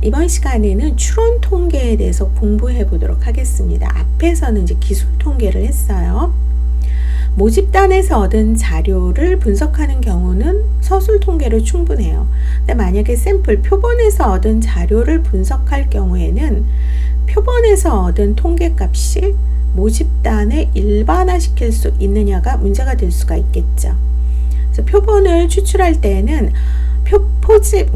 이번 시간에는 추론 통계에 대해서 공부해 보도록 하겠습니다. 앞에서는 이제 기술 통계를 했어요. 모집단에서 얻은 자료를 분석하는 경우는 서술 통계로 충분해요. 근데 만약에 샘플 표본에서 얻은 자료를 분석할 경우에는 표본에서 얻은 통계값이 모집단에 일반화시킬 수 있느냐가 문제가 될 수가 있겠죠. 그래서 표본을 추출할 때에는 표집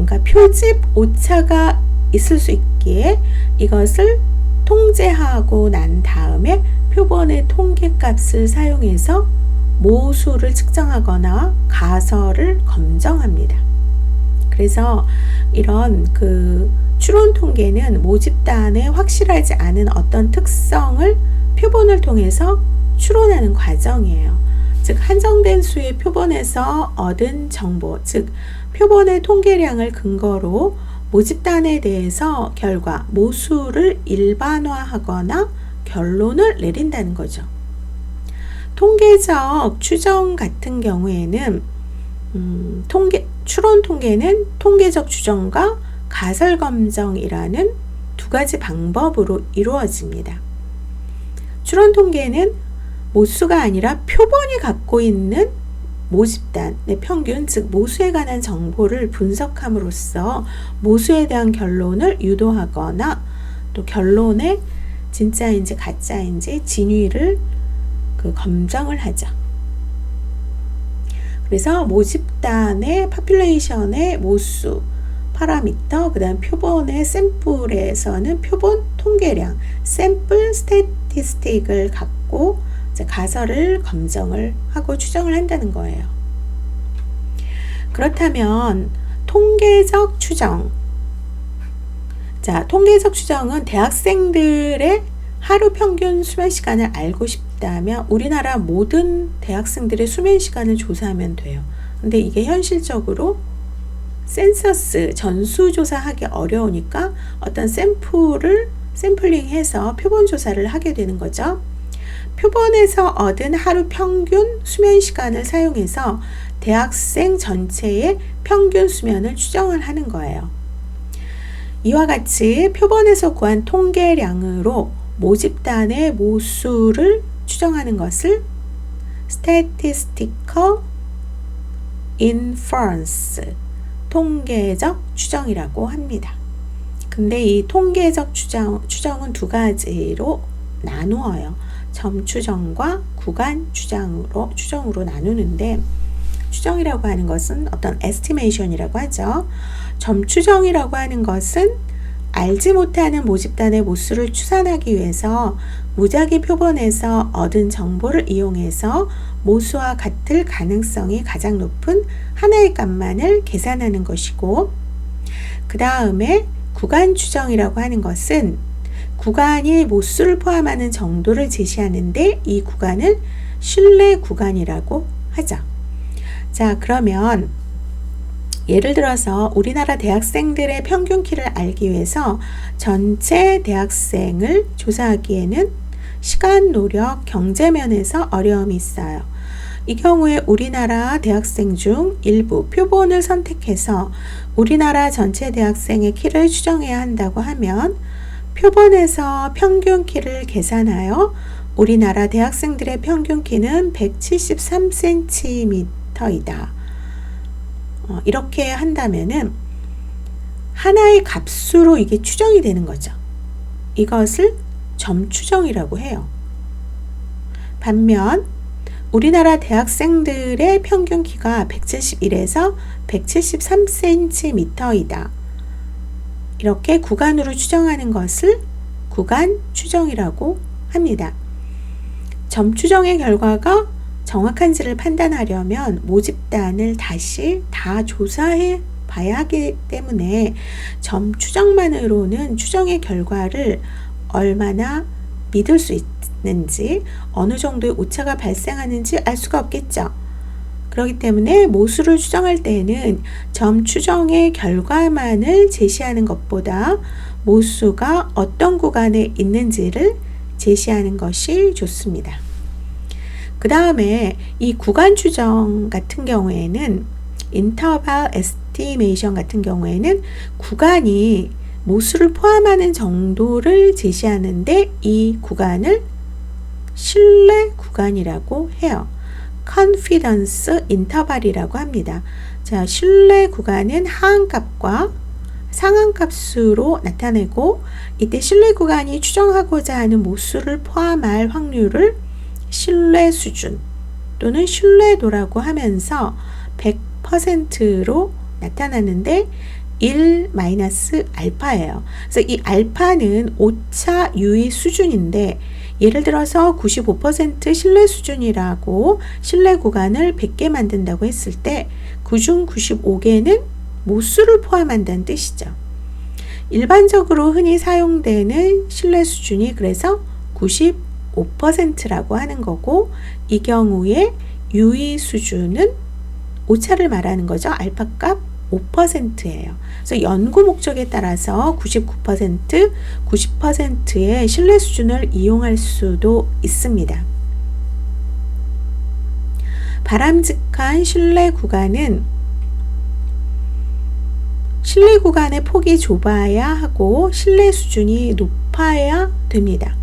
오차가 있을 수 있기에 이것을 통제하고 난 다음에 표본의 통계값을 사용해서 모수를 측정하거나 가설을 검정합니다. 그래서 이런 추론 통계는 모집단에 확실하지 않은 어떤 특성을 표본을 통해서 추론하는 과정이에요. 즉 한정된 수의 표본에서 얻은 정보, 즉 표본의 통계량을 근거로 모집단에 대해서 결과, 모수를 일반화하거나 결론을 내린다는 거죠. 통계적 추정 같은 경우에는 추론 통계는 통계적 추정과 가설 검정이라는 두 가지 방법으로 이루어집니다. 추론 통계는 모수가 아니라 표본이 갖고 있는 모집단의 평균, 즉 모수에 관한 정보를 분석함으로써 모수에 대한 결론을 유도하거나 또 결론에 진짜인지 가짜인지 진위를 검정을 하죠. 그래서 모집단의 파퓰레이션의 모수, 파라미터, 그 다음 표본의 샘플에서는 표본 통계량, 샘플 스태티스틱을 갖고 가설을 검정을 하고 추정을 한다는 거예요. 그렇다면 통계적 추정. 통계적 추정은 대학생들의 하루 평균 수면 시간을 알고 싶다면 우리나라 모든 대학생들의 수면 시간을 조사하면 돼요. 근데 이게 현실적으로 센서스 전수조사하기 어려우니까 어떤 샘플링해서 표본 조사를 하게 되는 거죠. 표본에서 얻은 하루 평균 수면 시간을 사용해서 대학생 전체의 평균 수면을 추정을 하는 거예요. 이와 같이 표본에서 구한 통계량으로 모집단의 모수를 추정하는 것을 statistical inference, 통계적 추정이라고 합니다. 근데 이 통계적 추정은 두 가지로 나누어요. 점 추정과 구간 추정으로 나누는데, 추정이라고 하는 것은 어떤 에스티메이션이라고 하죠. 점 추정이라고 하는 것은 알지 못하는 모집단의 모수를 추산하기 위해서 무작위 표본에서 얻은 정보를 이용해서 모수와 같을 가능성이 가장 높은 하나의 값만을 계산하는 것이고, 그 다음에 구간 추정이라고 하는 것은 구간이 모수를 포함하는 정도를 제시하는데 이 구간을 신뢰 구간이라고 하죠. 자, 그러면 예를 들어서 우리나라 대학생들의 평균 키를 알기 위해서 전체 대학생을 조사하기에는 시간, 노력, 경제 면에서 어려움이 있어요. 이 경우에 우리나라 대학생 중 일부 표본을 선택해서 우리나라 전체 대학생의 키를 추정해야 한다고 하면 표본에서 평균 키를 계산하여 우리나라 대학생들의 평균 키는 173cm이다. 이렇게 한다면은 하나의 값으로 이게 추정이 되는 거죠. 이것을 점 추정이라고 해요. 반면 우리나라 대학생들의 평균 키가 171에서 173cm이다. 이렇게 구간으로 추정하는 것을 구간 추정이라고 합니다. 점 추정의 결과가 정확한지를 판단하려면 모집단을 다시 다 조사해 봐야 하기 때문에 점 추정만으로는 추정의 결과를 얼마나 믿을 수 있는지, 어느 정도의 오차가 발생하는지 알 수가 없겠죠. 그렇기 때문에 모수를 추정할 때에는 점 추정의 결과만을 제시하는 것보다 모수가 어떤 구간에 있는지를 제시하는 것이 좋습니다. 그 다음에 이 구간 추정 같은 경우에는 interval estimation 같은 경우에는 구간이 모수를 포함하는 정도를 제시하는데 이 구간을 신뢰 구간이라고 해요. confidence interval이라고 합니다. 자, 신뢰 구간은 하한값과 상한값으로 나타내고, 이때 신뢰 구간이 추정하고자 하는 모수를 포함할 확률을 신뢰 수준 또는 신뢰도라고 하면서 100%로 나타나는데 1-알파예요. 그래서 이 알파는 오차 유의 수준인데, 예를 들어서 95% 신뢰 수준이라고 신뢰 구간을 100개 만든다고 했을 때 그중 95개는 모수를 포함한다는 뜻이죠. 일반적으로 흔히 사용되는 신뢰 수준이 그래서 95%라고 하는 거고, 이 경우에 유의 수준은 오차를 말하는 거죠. 알파 값 5%예요. 그래서 연구 목적에 따라서 99%, 90%의 신뢰 수준을 이용할 수도 있습니다. 바람직한 신뢰 구간은 신뢰 구간의 폭이 좁아야 하고 신뢰 수준이 높아야 됩니다.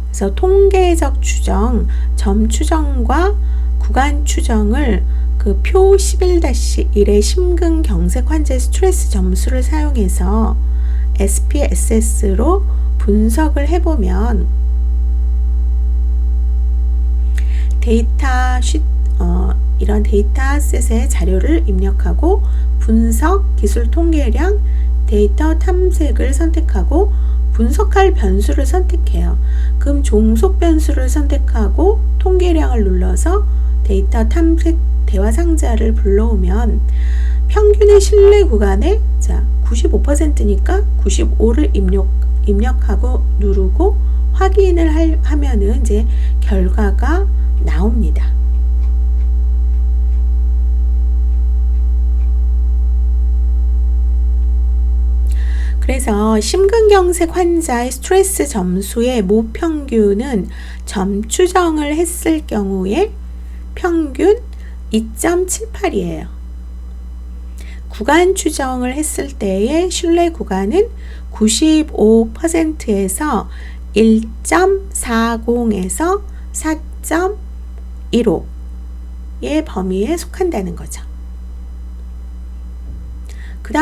그래서 통계적 추정, 점 추정과 구간 추정을 그 표 11-1의 심근경색 환자의 스트레스 점수를 사용해서 SPSS로 분석을 해보면 이런 데이터셋의 자료를 입력하고 분석, 기술 통계량, 데이터 탐색을 선택하고 분석할 변수를 선택해요. 그럼 종속 변수를 선택하고 통계량을 눌러서 데이터 탐색 대화 상자를 불러오면 평균의 신뢰 구간에 95%니까 95를 입력하고 누르고 확인을 하면은 이제 결과가 나옵니다. 그래서 심근경색 환자의 스트레스 점수의 모평균은 점 추정을 했을 경우에 평균 2.78이에요. 구간 추정을 했을 때의 신뢰 구간은 95%에서 1.40에서 4.15의 범위에 속한다는 거죠. 그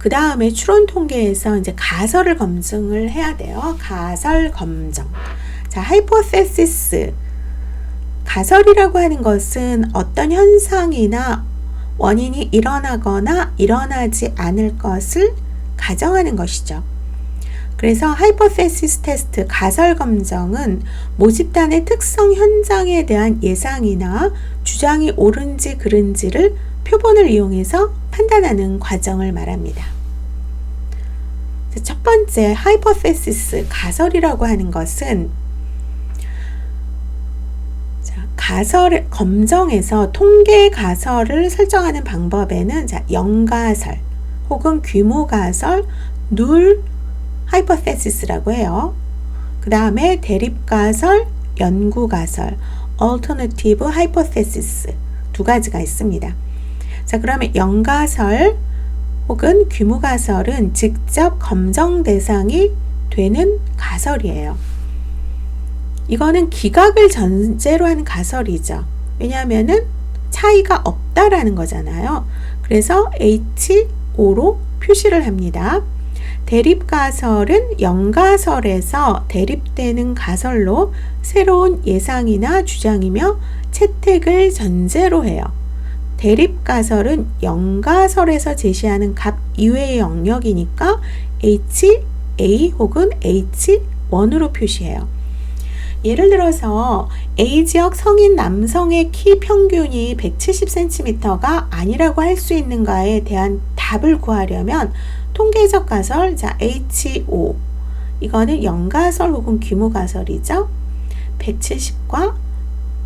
다음에 추론 통계에서 이제 가설을 검증을 해야 돼요. 가설 검증. 자, 하이포테시스. 가설이라고 하는 것은 어떤 현상이나 원인이 일어나거나 일어나지 않을 것을 가정하는 것이죠. 그래서 하이포테시스 테스트, 가설 검증은 모집단의 특성 현장에 대한 예상이나 주장이 옳은지 그른지를 표본을 이용해서 판단하는 과정을 말합니다. 첫 번째, 하이포테시스, 가설이라고 하는 것은 가설 검정에서 통계 가설을 설정하는 방법에는 영가설 혹은 규모 가설, 누 하이포테시스라고 해요. 그 다음에 대립 가설, 연구 가설, alternative hypothesis 두 가지가 있습니다. 자, 그러면 영가설 혹은 규모 가설은 직접 검정 대상이 되는 가설이에요. 이거는 기각을 전제로 하는 가설이죠. 왜냐하면은 차이가 없다라는 거잖아요. 그래서 H5로 표시를 합니다. 대립 가설은 영가설에서 대립되는 가설로 새로운 예상이나 주장이며 채택을 전제로 해요. 대립 가설은 영가설에서 제시하는 값 이외의 영역이니까 HA 혹은 H1으로 표시해요. 예를 들어서 A지역 성인 남성의 키 평균이 170cm가 아니라고 할 수 있는가에 대한 답을 구하려면 통계적 가설, 자 H5 이거는 영가설 혹은 규모 가설이죠. 170과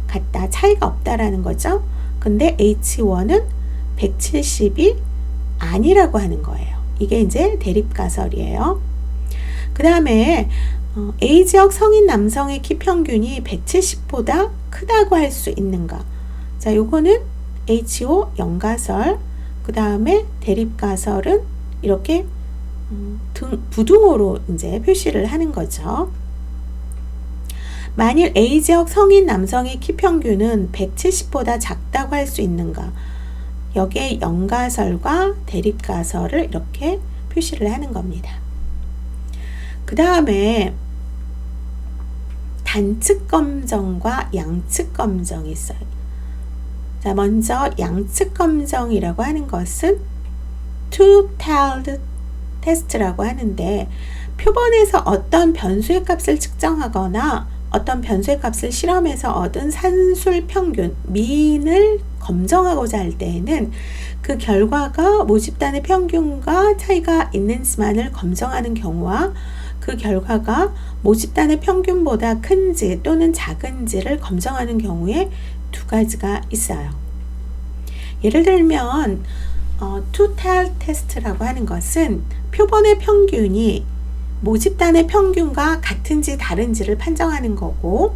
같다, 차이가 없다라는 거죠. 근데 H1은 170이 아니라고 하는 거예요. 이게 이제 대립 가설이에요. 그 다음에 A지역 성인 남성의 키 평균이 170보다 크다고 할 수 있는가? 자, 요거는 H5 영가설, 그 다음에 대립 가설은 이렇게 부등호로 이제 표시를 하는 거죠. 만일 A지역 성인 남성의 키 평균은 170보다 작다고 할 수 있는가? 여기에 연가설과 대립가설을 이렇게 표시를 하는 겁니다. 그 다음에 단측 검정과 양측 검정이 있어요. 자, 먼저 양측 검정이라고 하는 것은 two-tailed 테스트라고 하는데, 표본에서 어떤 변수의 값을 측정하거나 어떤 변수의 값을 실험해서 얻은 산술 평균, 민을 검정하고자 할 때에는 그 결과가 모집단의 평균과 차이가 있는지만을 검정하는 경우와 그 결과가 모집단의 평균보다 큰지 또는 작은지를 검정하는 경우에 두 가지가 있어요. 예를 들면 two-tailed 테스트라고 하는 것은 표본의 평균이 모집단의 평균과 같은지 다른지를 판정하는 거고,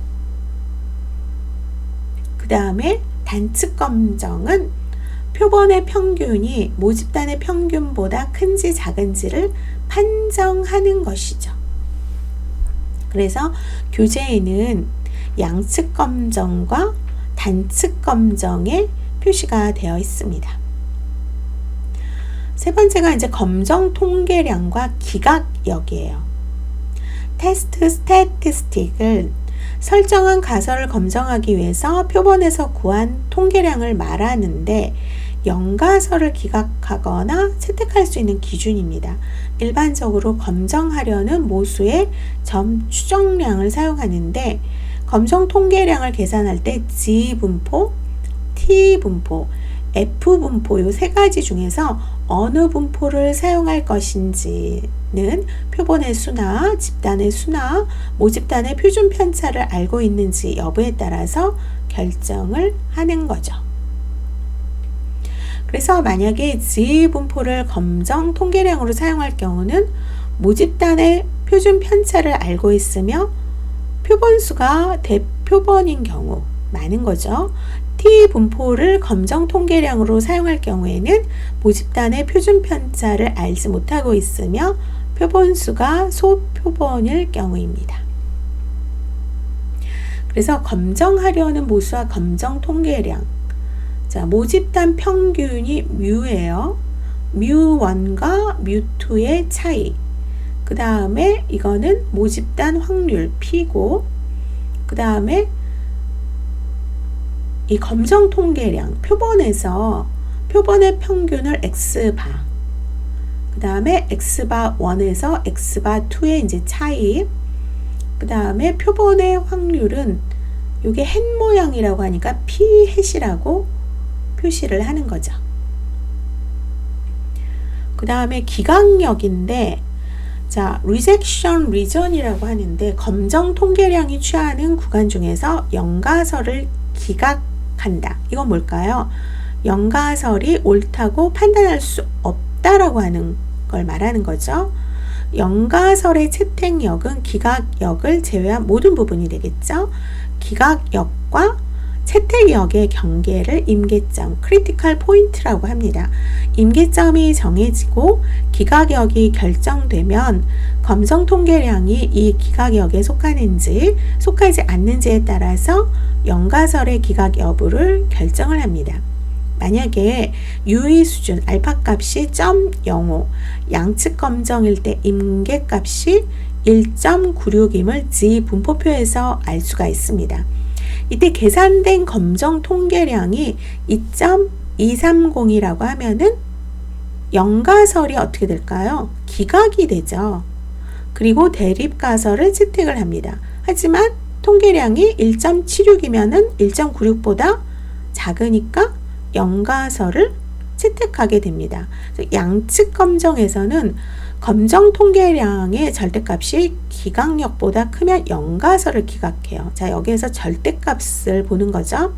그 다음에 단측 검정은 표본의 평균이 모집단의 평균보다 큰지 작은지를 판정하는 것이죠. 그래서 교재에는 양측 검정과 단측 검정의 표시가 되어 있습니다. 세 번째가 이제 검정 통계량과 기각역이에요. 테스트 스태티스틱을 설정한 가설을 검정하기 위해서 표본에서 구한 통계량을 말하는데, 연가설을 기각하거나 채택할 수 있는 기준입니다. 일반적으로 검정하려는 모수의 점 추정량을 사용하는데, 검정 통계량을 계산할 때 G분포, T분포, F분포 이 세 가지 중에서 어느 분포를 사용할 것인지는 표본의 수나 집단의 수나 모집단의 표준 편차를 알고 있는지 여부에 따라서 결정을 하는 거죠. 그래서 만약에 G분포를 검정 통계량으로 사용할 경우는 모집단의 표준 편차를 알고 있으며 표본수가 대표본인 경우 많은 거죠. T분포를 검정 통계량으로 사용할 경우에는 모집단의 표준 편차를 알지 못하고 있으며 표본수가 소표본일 경우입니다. 그래서 검정하려는 모수와 검정 통계량, 자, 모집단 평균이 뮤예요. 뮤1과 뮤2의 차이, 그 다음에 이거는 모집단 확률 P고, 그 다음에 이 검정 통계량, 표본에서 표본의 평균을 X바, 그 다음에 X바 1에서 X바 2의 이제 차이, 그 다음에 표본의 확률은 이게 햇 모양이라고 하니까 P 햇이라고 표시를 하는 거죠. 그 다음에 기각력인데, 자, rejection region이라고 하는데, 검정 통계량이 취하는 구간 중에서 연가설을 기각한다. 이건 뭘까요? 연가설이 옳다고 판단할 수 없다라고 하는 걸 말하는 거죠. 연가설의 채택력은 기각력을 제외한 모든 부분이 되겠죠. 기각력과 채택력의 경계를 임계점, 크리티컬 포인트라고 합니다. 임계점이 정해지고 기각력이 결정되면 검정 통계량이 이 기각력에 속하는지 속하지 않는지에 따라서 연가설의 기각 여부를 결정을 합니다. 만약에 유의 수준 알파 값이 0.05, 양측 검정일 때 임계값이 1.96임을 G 분포표에서 알 수가 있습니다. 이때 계산된 검정 통계량이 2.230이라고 하면은 연가설이 어떻게 될까요? 기각이 되죠. 그리고 대립가설을 채택을 합니다. 하지만 통계량이 1.76이면은 1.96보다 작으니까 연가설을 채택하게 됩니다. 양측 검정에서는 검정 통계량의 절대값이 기각력보다 크면 연가설을 기각해요. 자, 여기에서 절대값을 보는 거죠.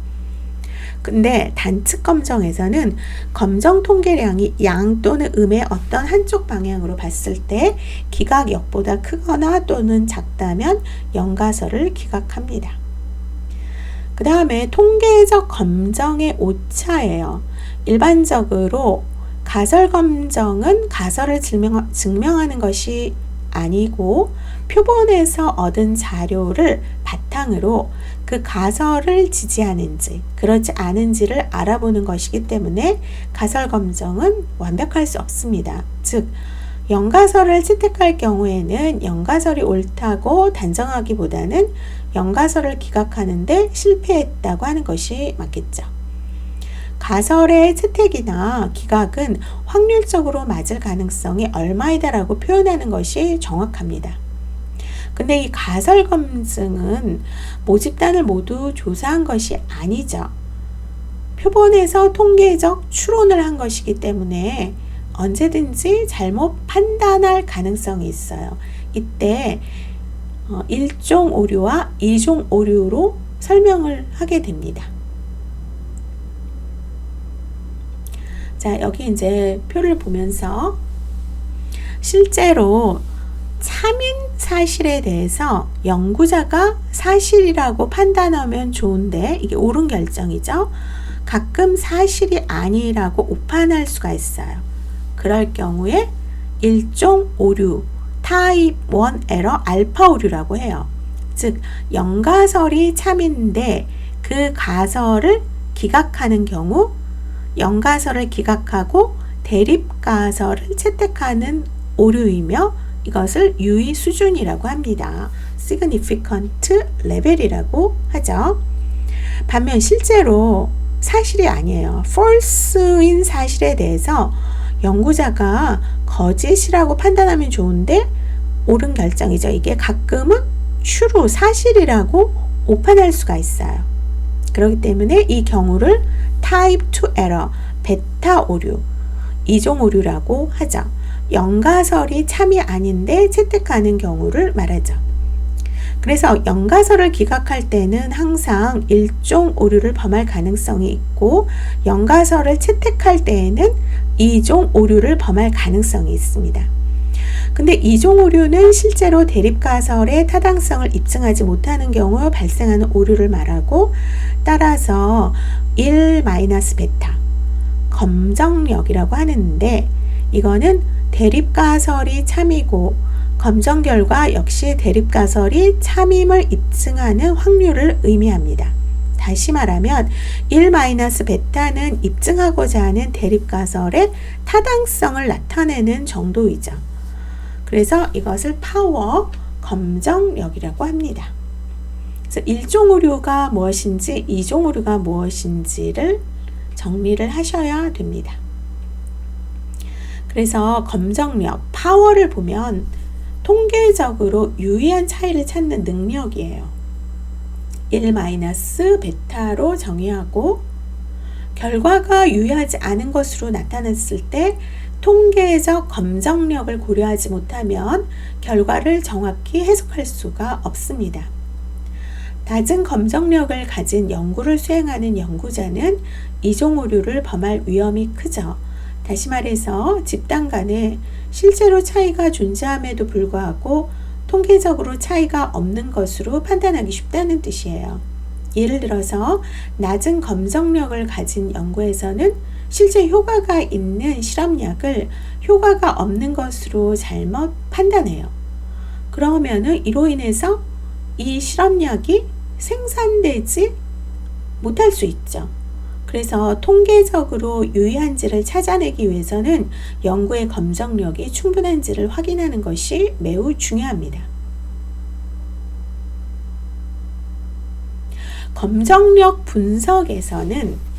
근데 단측 검정에서는 검정 통계량이 양 또는 음의 어떤 한쪽 방향으로 봤을 때 기각력보다 크거나 또는 작다면 연가설을 기각합니다. 그 다음에 통계적 검정의 오차예요. 일반적으로 가설 검정은 가설을 증명하는 것이 아니고 표본에서 얻은 자료를 바탕으로 그 가설을 지지하는지 그렇지 않은지를 알아보는 것이기 때문에 가설 검정은 완벽할 수 없습니다. 즉 영가설을 채택할 경우에는 영가설이 옳다고 단정하기보다는 영가설을 기각하는데 실패했다고 하는 것이 맞겠죠. 가설의 채택이나 기각은 확률적으로 맞을 가능성이 얼마이다라고 표현하는 것이 정확합니다. 근데 이 가설 검증은 모집단을 모두 조사한 것이 아니죠. 표본에서 통계적 추론을 한 것이기 때문에 언제든지 잘못 판단할 가능성이 있어요. 이때 1종 오류와 2종 오류로 설명을 하게 됩니다. 자, 여기 이제 표를 보면서 실제로 참인 사실에 대해서 연구자가 사실이라고 판단하면 좋은데 이게 옳은 결정이죠. 가끔 사실이 아니라고 오판할 수가 있어요. 그럴 경우에 일종 오류, 타입 1 에러 알파 오류라고 해요. 즉 영가설이 참인데 그 가설을 기각하는 경우 영가설을 기각하고 대립가설을 채택하는 오류이며 이것을 유의 수준이라고 합니다. significant level이라고 하죠. 반면 실제로 사실이 아니에요. false인 사실에 대해서 연구자가 거짓이라고 판단하면 좋은데 옳은 결정이죠. 이게 가끔은 true, 사실이라고 오판할 수가 있어요. 그렇기 때문에 이 경우를 type 2 error, 베타 오류, 이종 오류라고 하죠. 영가설이 참이 아닌데 채택하는 경우를 말하죠. 그래서 영가설을 기각할 때는 항상 일종 오류를 범할 가능성이 있고 영가설을 채택할 때에는 이종 오류를 범할 가능성이 있습니다. 근데 이종 오류는 실제로 대립가설의 타당성을 입증하지 못하는 경우 발생하는 오류를 말하고 따라서 1-베타 검정력이라고 하는데 이거는 대립가설이 참이고 검정 결과 역시 대립가설이 참임을 입증하는 확률을 의미합니다. 다시 말하면 1-베타는 입증하고자 하는 대립가설의 타당성을 나타내는 정도이죠. 그래서 이것을 파워 검정력이라고 합니다. 그래서 1종 오류가 무엇인지 2종 오류가 무엇인지를 정리를 하셔야 됩니다. 그래서 검정력, 파워를 보면 통계적으로 유의한 차이를 찾는 능력이에요. 1-베타로 정의하고 결과가 유의하지 않은 것으로 나타났을 때 통계적 검정력을 고려하지 못하면 결과를 정확히 해석할 수가 없습니다. 낮은 검정력을 가진 연구를 수행하는 연구자는 이종 오류를 범할 위험이 크죠. 다시 말해서 집단 간에 실제로 차이가 존재함에도 불구하고 통계적으로 차이가 없는 것으로 판단하기 쉽다는 뜻이에요. 예를 들어서 낮은 검정력을 가진 연구에서는 실제 효과가 있는 실험약을 효과가 없는 것으로 잘못 판단해요. 그러면은 이로 인해서 이 실험약이 생산되지 못할 수 있죠. 그래서 통계적으로 유의한지를 찾아내기 위해서는 연구의 검정력이 충분한지를 확인하는 것이 매우 중요합니다. 검정력 분석에서는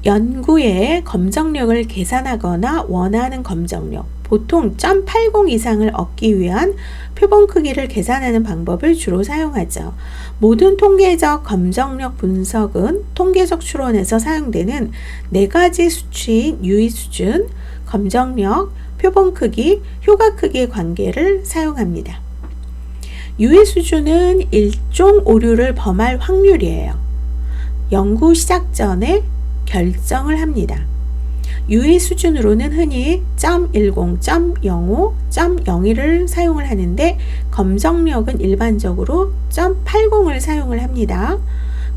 연구의 검정력을 계산하거나 원하는 검정력, 보통 0.80 이상을 얻기 위한 표본 크기를 계산하는 방법을 주로 사용하죠. 모든 통계적 검정력 분석은 통계적 추론에서 사용되는 4가지 수치인 유의 수준, 검정력, 표본 크기, 효과 크기의 관계를 사용합니다. 유의 수준은 일종 오류를 범할 확률이에요. 연구 시작 전에 결정을 합니다. 유의 수준으로는 흔히 0.10, 0.05, 0.01을 사용을 하는데 검정력은 일반적으로 0.80을 사용을 합니다.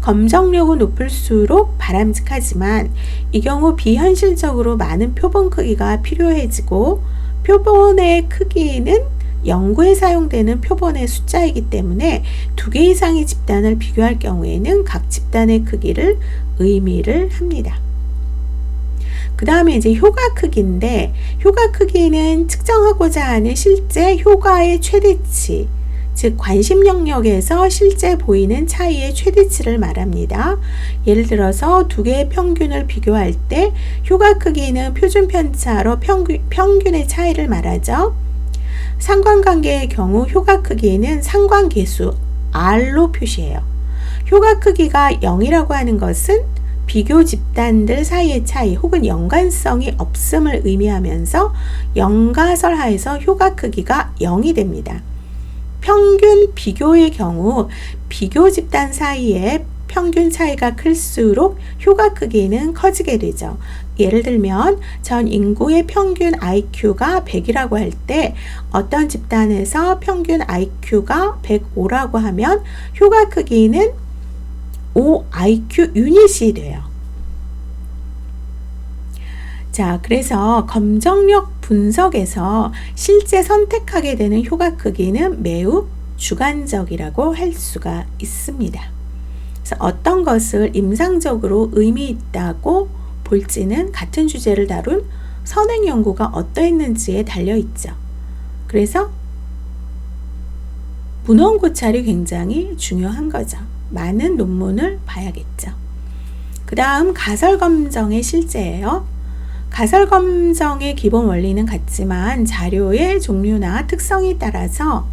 검정력은 높을수록 바람직하지만 이 경우 비현실적으로 많은 표본 크기가 필요해지고 표본의 크기는 연구에 사용되는 표본의 숫자이기 때문에 2개 이상의 집단을 비교할 경우에는 각 집단의 크기를 의미를 합니다. 그 다음에 이제 효과 크기인데, 효과 크기는 측정하고자 하는 실제 효과의 최대치, 즉 관심 영역에서 실제 보이는 차이의 최대치를 말합니다. 예를 들어서 2개의 평균을 비교할 때 효과 크기는 표준 편차로 평균의 차이를 말하죠. 상관관계의 경우 효과 크기는 상관계수 R로 표시해요. 효과 크기가 0이라고 하는 것은 비교 집단들 사이의 차이 혹은 연관성이 없음을 의미하면서 연가설하에서 효과 크기가 0이 됩니다. 평균 비교의 경우 비교 집단 사이에 평균 차이가 클수록 효과 크기는 커지게 되죠. 예를 들면 전 인구의 평균 IQ가 100이라고 할 때 어떤 집단에서 평균 IQ가 105라고 하면 효과 크기는 5 IQ 유닛이 돼요. 자, 그래서 검정력 분석에서 실제 선택하게 되는 효과 크기는 매우 주관적이라고 할 수가 있습니다. 그래서 어떤 것을 임상적으로 의미 있다고 볼지는 같은 주제를 다룬 선행 연구가 어떠했는지에 달려있죠. 그래서 문헌 고찰이 굉장히 중요한 거죠. 많은 논문을 봐야겠죠. 그 다음 가설검정의 실제예요. 가설검정의 기본 원리는 같지만 자료의 종류나 특성에 따라서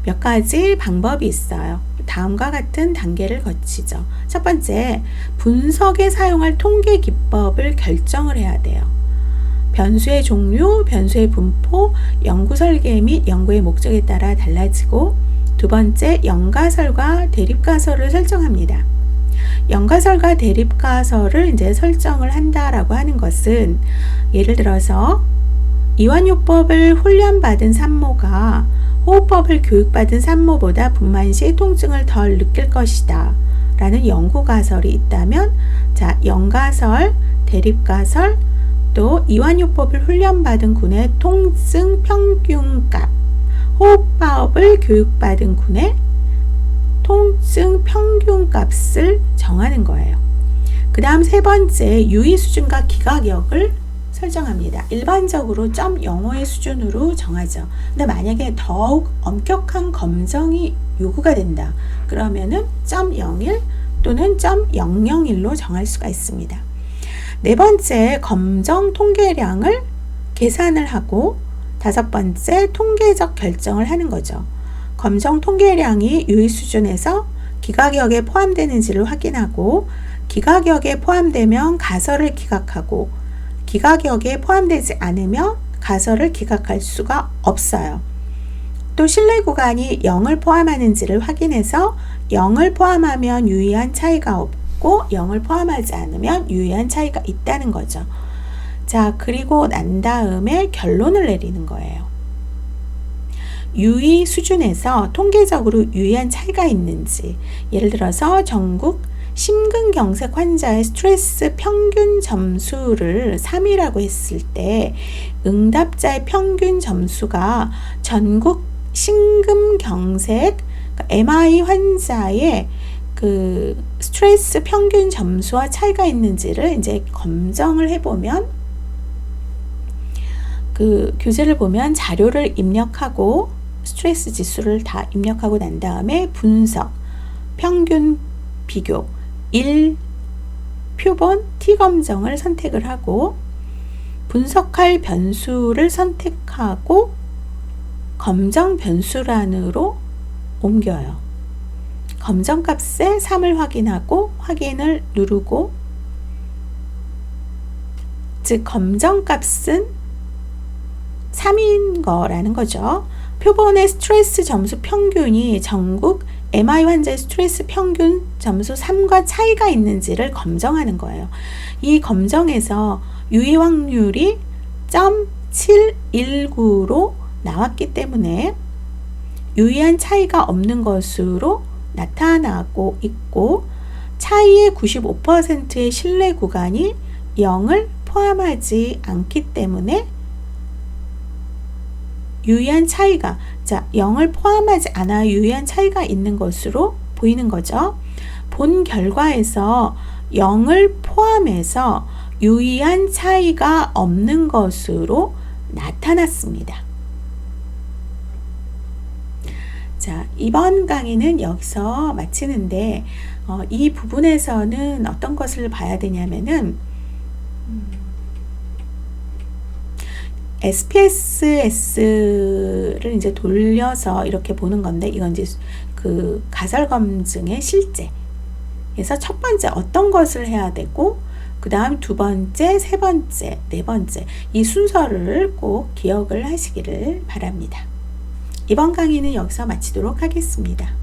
몇 가지 방법이 있어요. 다음과 같은 단계를 거치죠. 첫 번째, 분석에 사용할 통계 기법을 결정을 해야 돼요. 변수의 종류, 변수의 분포, 연구 설계 및 연구의 목적에 따라 달라지고, 두 번째, 연가설과 대립가설을 설정합니다. 연가설과 대립가설을 이제 설정을 한다라고 하는 것은, 예를 들어서 이완요법을 훈련받은 산모가 호흡법을 교육받은 산모보다 분만 시 통증을 덜 느낄 것이다 라는 연구가설이 있다면, 자, 연가설, 대립가설, 또 이완요법을 훈련받은 군의 통증 평균값, 호흡법을 교육받은 군의 통증 평균값을 정하는 거예요. 그 다음 세 번째, 유의 수준과 기각역을 설정합니다. 일반적으로 0.05의 수준으로 정하죠. 근데 만약에 더욱 엄격한 검정이 요구가 된다. 그러면은 0.01 또는 0.001로 정할 수가 있습니다. 네 번째, 검정 통계량을 계산을 하고, 다섯 번째, 통계적 결정을 하는 거죠. 검정 통계량이 유의 수준에서 기각역에 포함되는지를 확인하고, 기각역에 포함되면 가설을 기각하고, 기각역에 포함되지 않으면 가설을 기각할 수가 없어요. 또 신뢰 구간이 0을 포함하는지를 확인해서 0을 포함하면 유의한 차이가 없고 0을 포함하지 않으면 유의한 차이가 있다는 거죠. 자, 그리고 난 다음에 결론을 내리는 거예요. 유의 수준에서 통계적으로 유의한 차이가 있는지, 예를 들어서 전국 심근경색 환자의 스트레스 평균 점수를 3이라고 했을 때 응답자의 평균 점수가 전국 심근경색 MI 환자의 그 스트레스 평균 점수와 차이가 있는지를 이제 검정을 해보면, 그 교재를 보면 자료를 입력하고 스트레스 지수를 다 입력하고 난 다음에 분석, 평균 비교, 1 표본 T검정을 선택을 하고 분석할 변수를 선택하고 검정 변수란으로 옮겨요. 검정값에 3을 확인하고 확인을 누르고, 즉 검정값은 3인 거라는 거죠. 표본의 스트레스 점수 평균이 전국 MI 환자의 스트레스 평균 점수 3과 차이가 있는지를 검정하는 거예요. 이 검정에서 유의 확률이 0.719로 나왔기 때문에 유의한 차이가 없는 것으로 나타나고 있고, 차이의 95%의 신뢰 구간이 0을 포함하지 않기 때문에 유의한 차이가, 자, 0을 포함하지 않아 유의한 차이가 있는 것으로 보이는 거죠. 본 결과에서 0을 포함해서 유의한 차이가 없는 것으로 나타났습니다. 자, 이번 강의는 여기서 마치는데 이 부분에서는 어떤 것을 봐야 되냐면은 SPSS를 이제 돌려서 이렇게 보는 건데, 이건 이제 그 가설 검증의 실제. 그래서 첫 번째 어떤 것을 해야 되고, 그 다음 두 번째, 세 번째, 네 번째, 이 순서를 꼭 기억을 하시기를 바랍니다. 이번 강의는 여기서 마치도록 하겠습니다.